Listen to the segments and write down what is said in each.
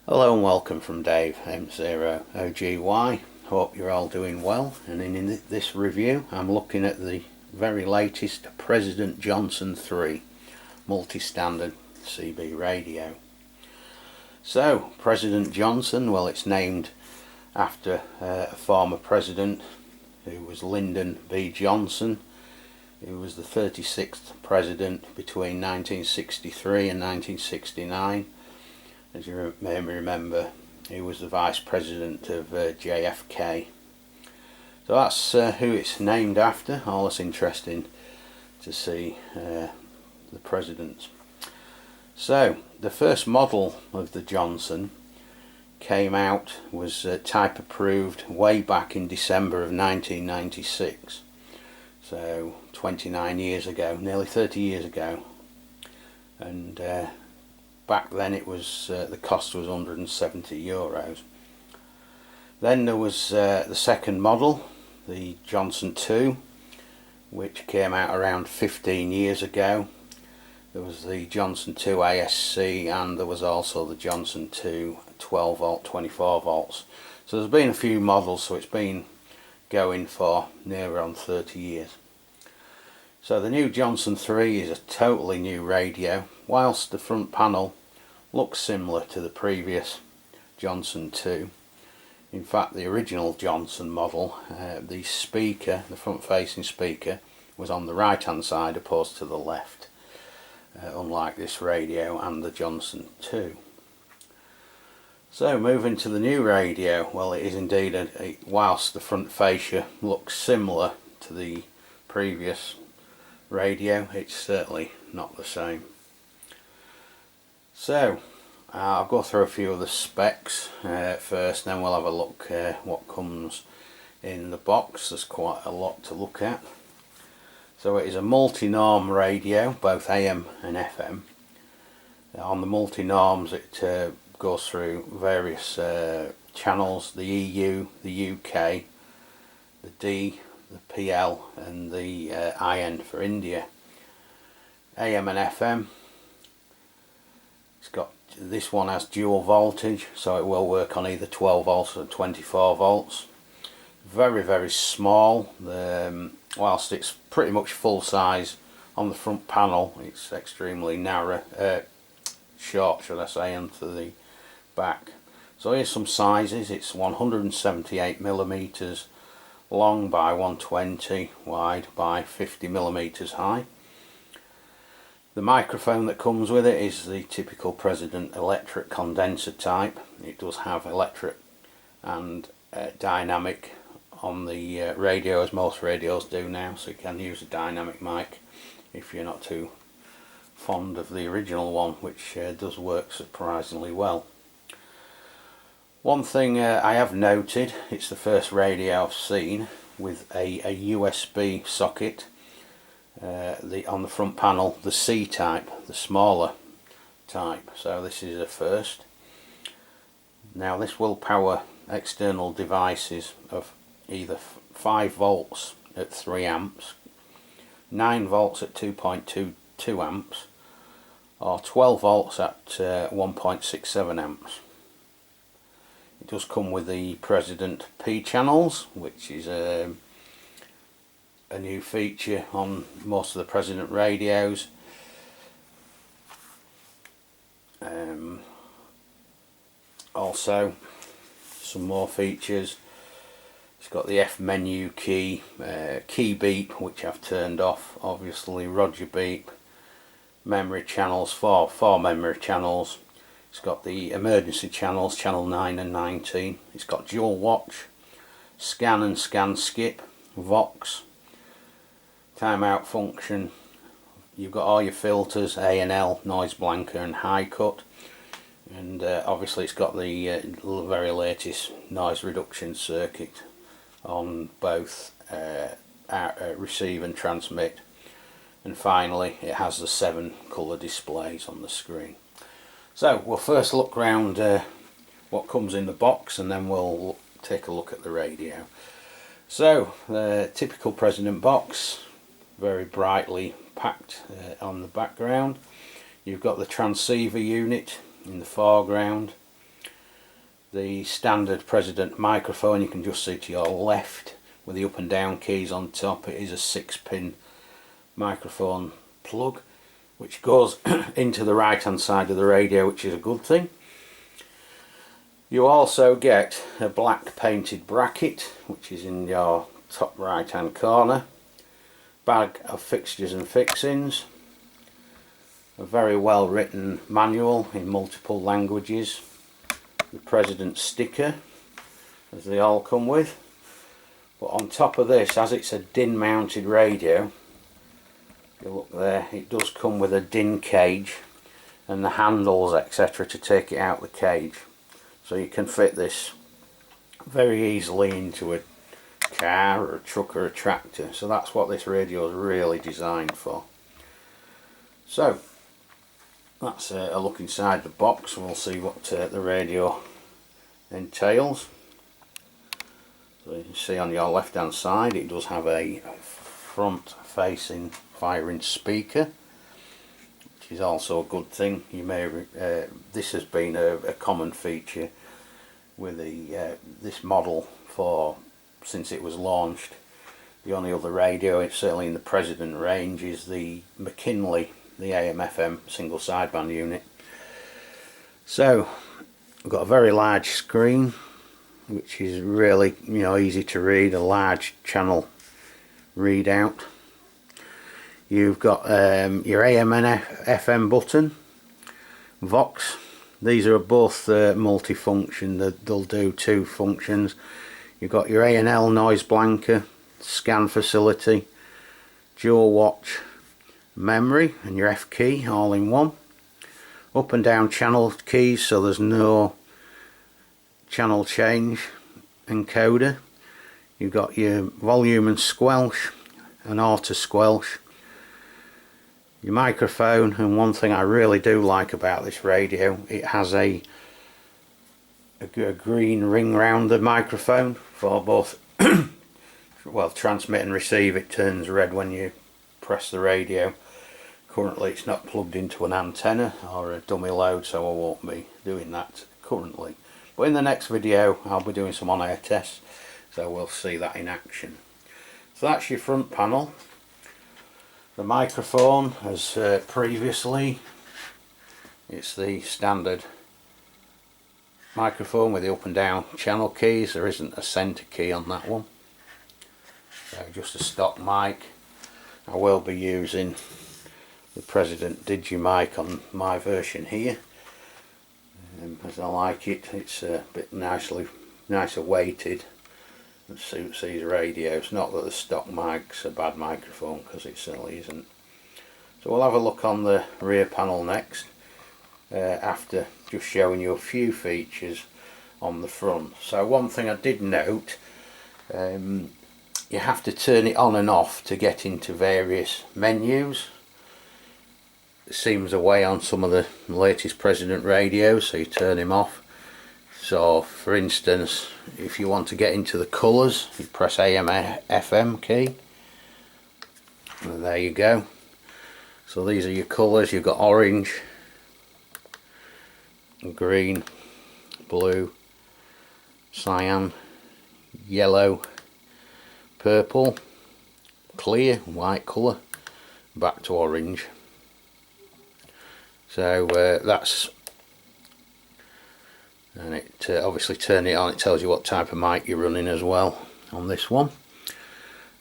Hello and welcome from Dave M0OGY. Hope you're all doing well, and in this review I'm looking at the very latest President Johnson 3 multi-standard CB radio. So President Johnson, well, it's named after a former president who was Lyndon B. Johnson, who was the 36th president between 1963 and 1969. As you may remember, he was the vice president of JFK. So that's who it's named after. All that's interesting to see the presidents. So the first model of the Johnson came out, was type approved way back in December of 1996. So 29 years ago, nearly 30 years ago. And back then it was the cost was €170. Then there was the second model, the Johnson 2, which came out around 15 years ago. There was the Johnson 2 ASC, and there was also the Johnson 2 12 volt 24 volts. So there's been a few models, so it's been going for near on 30 years. So the new Johnson 3 is a totally new radio, whilst the front panel looks similar to the previous Johnson 2. In fact, the original Johnson model, the speaker, the front facing speaker, was on the right hand side opposed to the left, unlike this radio and the Johnson 2. So moving to the new radio, well, it is indeed, whilst the front fascia looks similar to the previous radio, it's certainly not the same. So I'll go through a few of the specs first, then we'll have a look what comes in the box. There's quite a lot to look at. So it is a multi-norm radio, both AM and FM. On the multi-norms it goes through various channels, the EU, the UK, the D, the PL and the IN for India. AM and FM, it's got, this one has dual voltage, so it will work on either 12 volts or 24 volts. Very small, whilst it's pretty much full size on the front panel, it's extremely narrow, short should I say, onto the back. So here's some sizes. It's 178 millimeters long by 120 wide by 50 millimeters high. The microphone that comes with it is the typical President electric condenser type. It does have electric and dynamic on the radio, as most radios do now, so you can use a dynamic mic if you're not too fond of the original one, which does work surprisingly well. One thing I have noted, it's the first radio I've seen with a USB socket on the front panel, the C type, the smaller type, so this is a first. Now this will power external devices of either 5 volts at 3 amps, 9 volts at 2.22 amps, or 12 volts at 1.67 amps. It does come with the President P channels, which is a new feature on most of the President radios. Also some more features. It's got the F menu key, key beep, which I've turned off, obviously Roger beep, memory channels, four memory channels. It's got the emergency channels, channel 9 and 19. It's got dual watch, scan and scan skip, Vox, timeout function. You've got all your filters, A&L, noise blanker and high cut. And obviously it's got the very latest noise reduction circuit on both receive and transmit. And finally it has the 7 colour displays on the screen. So we'll first look around what comes in the box, and then we'll take a look at the radio. So the typical President box, very brightly packed on the background. You've got the transceiver unit in the foreground. the standard President microphone. You can just see to your left with the up and down keys on top. It is a 6-pin microphone plug which goes into the right hand side of the radio, which is a good thing. You also get a black painted bracket which is in your top right hand corner, bag of fixtures and fixings, a very well written manual in multiple languages, the President sticker as they all come with. But on top of this, as it's a DIN mounted radio, if you look there, it does come with a DIN cage and the handles etc. to take it out of the cage, so you can fit this very easily into a car or a truck or a tractor. So that's what this radio is really designed for. So that's a look inside the box. We'll see what the radio entails. So you can see on your left hand side it does have a front facing firing speaker, which is also a good thing. You may this has been a common feature with this model since it was launched. The only other radio, certainly in the President range, is the McKinley, the AM/FM single sideband unit. So we've got a very large screen which is really easy to read, a large channel readout. You've got your AM and FM button, Vox. These are both multi-function, they'll do two functions. You've got your A&L noise blanker, scan facility, dual watch memory and your F key all in one. Up and down channel keys, so there's no channel change encoder. You've got your volume and squelch and auto squelch, your microphone, and one thing I really do like about this radio, it has a green ring round the microphone for both well, transmit and receive. It turns red when you press the radio. Currently it's not plugged into an antenna or a dummy load, so I won't be doing that currently, but in the next video I'll be doing some on-air tests, so we'll see that in action. So that's your front panel. The microphone, as previously, it's the standard microphone with the up and down channel keys. There isn't a centre key on that one, so just a stock mic. I will be using the President Digimic on my version here, as I like it. It's a bit nicer weighted and suits these radios. Not that the stock mic's a bad microphone, because it certainly isn't. So we'll have a look on the rear panel next, after just showing you a few features on the front. So one thing I did note, you have to turn it on and off to get into various menus. It seems a way on some of the latest President radios, so you turn him off. So for instance, if you want to get into the colours, you press AM FM key, and there you go. So these are your colours. You've got orange, green, blue, cyan, yellow, purple, clear, white colour, back to orange. So that's, and it obviously turn it on, it tells you what type of mic you're running as well on this one.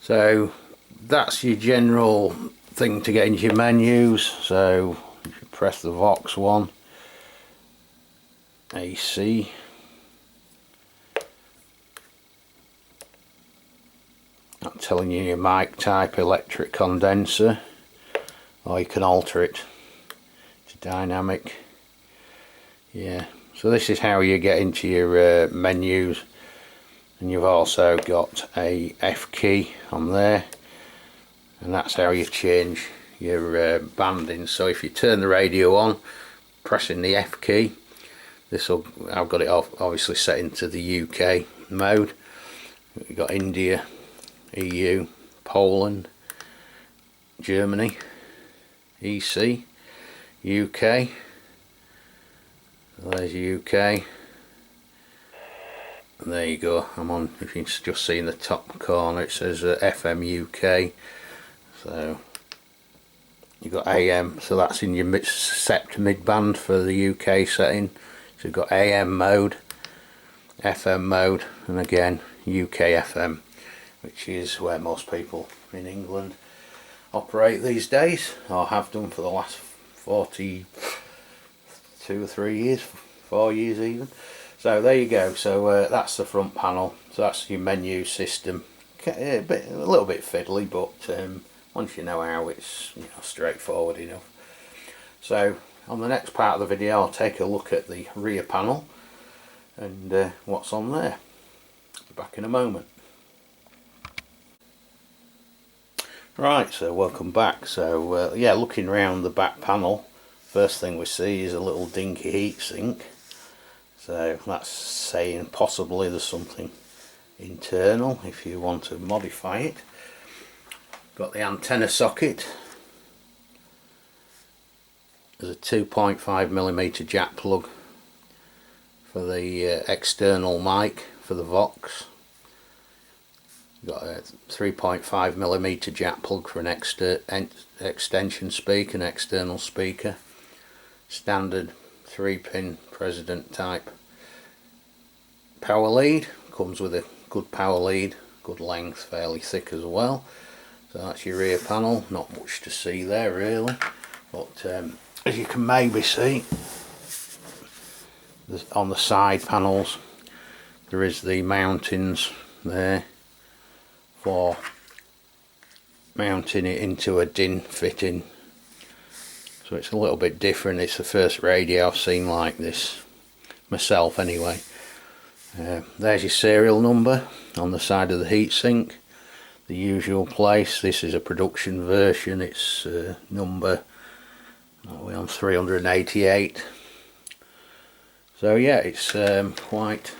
So that's your general thing to get into your menus. So if you press the Vox one, AC, I'm telling you your mic type, electric condenser, or you can alter it to dynamic. Yeah, so this is how you get into your menus. And you've also got a F key on there, and that's how you change your banding. So if you turn the radio on, pressing the F key, I've got it obviously set into the UK mode. We've got India, EU, Poland, Germany, EC, UK. There's UK, And there you go, I'm on, if you can just see in the top corner it says FM UK. So you've got AM, so that's in your set mid-band for the UK setting. So you've got AM mode, FM mode, and again UK FM, which is where most people in England operate these days, or have done for the last 42 or 3 years, 4 years even. So there you go. So that's the front panel. So that's your menu system. A little bit fiddly, but once you know how, it's straightforward enough. So on the next part of the video I'll take a look at the rear panel and what's on there. Back in a moment. Right, so welcome back. So yeah, looking around the back panel, first thing we see is a little dinky heatsink. So that's saying possibly there's something internal if you want to modify it. Got the antenna socket. There's a 2.5mm jack plug for the external mic for the Vox. Got a 3.5mm jack plug for an extension speaker, an external speaker. Standard 3-pin president type power lead. Comes with a good power lead, good length, fairly thick as well. So that's your rear panel. Not much to see there really, but as you can maybe see, on the side panels there is the mountings there for mounting it into a DIN fitting. So it's a little bit different. It's the first radio I've seen like this myself anyway. There's your serial number on the side of the heatsink, the usual place. This is a production version. It's number, we're on 388. So yeah, it's quite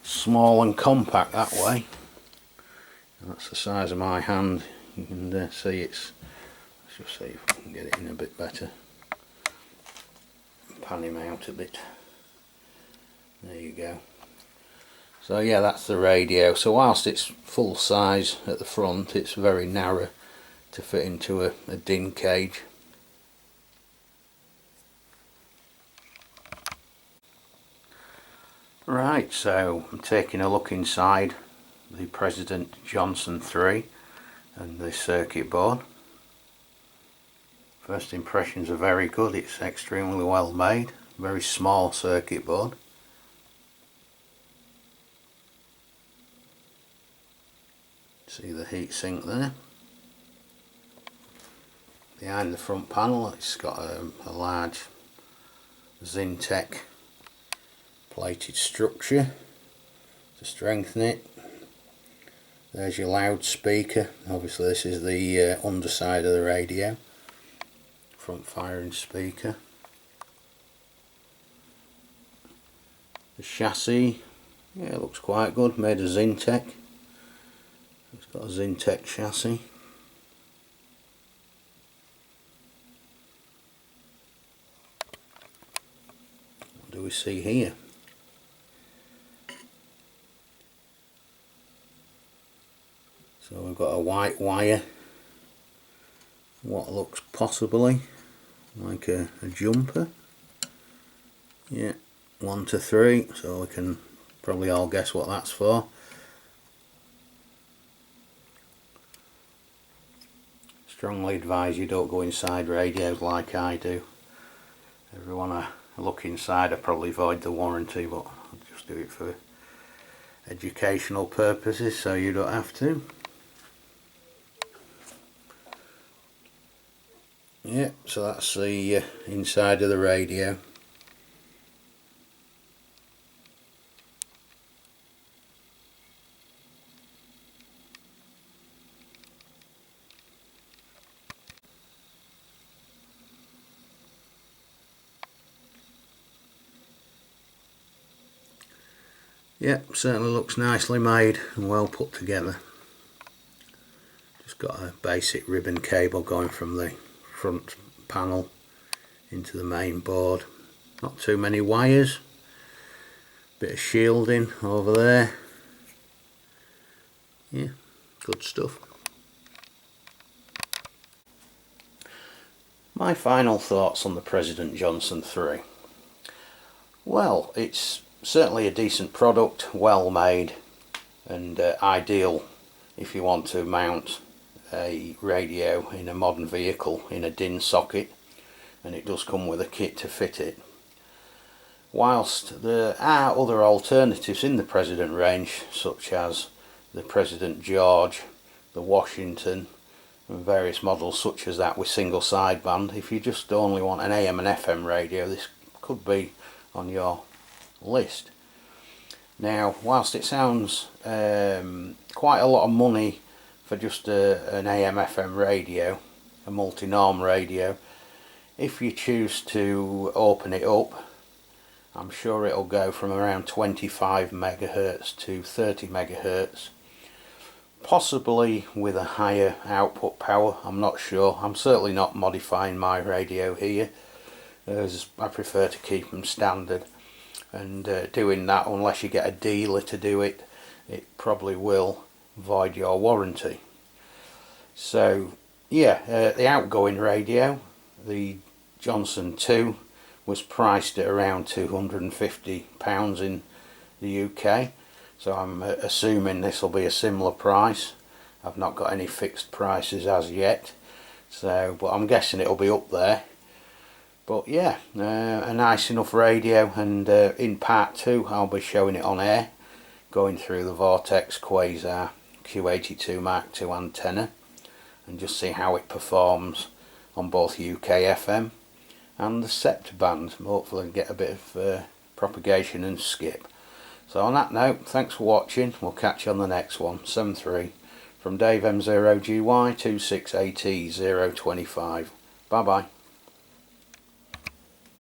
small and compact that way. That's the size of my hand. You can see it's, let's just see if I can get it in a bit better. Pan him out a bit. There you go. So yeah, that's the radio. So whilst it's full size at the front, it's very narrow to fit into a DIN cage. Right, so I'm taking a look inside the President Johnson 3 and the circuit board. First impressions are very good. It's extremely well made, very small circuit board. See the heatsink there. Behind the front panel it's got a large Zyntec plated structure to strengthen it. There's your loudspeaker. Obviously this is the underside of the radio. Front firing speaker. The chassis, yeah, it looks quite good, made of Zyntec. It's got a Zyntec chassis. What do we see here? So we've got a white wire, what looks possibly like a jumper. Yeah, 1 to 3, so we can probably all guess what that's for. Strongly advise you don't go inside radios like I do. Everyone I look inside I probably void the warranty, but I'll just do it for educational purposes so you don't have to. Yeah, so that's the inside of the radio. Yeah, certainly looks nicely made and well put together. Just got a basic ribbon cable going from the front panel into the main board. Not too many wires. Bit of shielding over there. Yeah, good stuff. My final thoughts on the President Johnson 3. Well, it's certainly a decent product, well made, and ideal if you want to mount a radio in a modern vehicle in a DIN socket, and it does come with a kit to fit it. Whilst there are other alternatives in the President range, such as the President George, the Washington, and various models such as that with single sideband, if you just only want an AM and FM radio, this could be on your list. Now, whilst it sounds quite a lot of money for just an AM FM radio, a multi-norm radio, if you choose to open it up, I'm sure it'll go from around 25 megahertz to 30 megahertz, possibly with a higher output power. I'm not sure. I'm certainly not modifying my radio here, as I prefer to keep them standard, and doing that, unless you get a dealer to do it, it probably will void your warranty. So yeah, the outgoing radio, the Johnson 2, was priced at around £250 in the UK, so I'm assuming this will be a similar price. I've not got any fixed prices as yet, so but I'm guessing it'll be up there. But yeah, a nice enough radio, and in part 2 I'll be showing it on air, going through the Vortex Quasar Q82 Mark II antenna, and just see how it performs on both UK FM and the SEPT band. Hopefully get a bit of propagation and skip. So on that note, thanks for watching. We'll catch you on the next one. 7-3 from Dave M0GY 26AT025. Bye bye.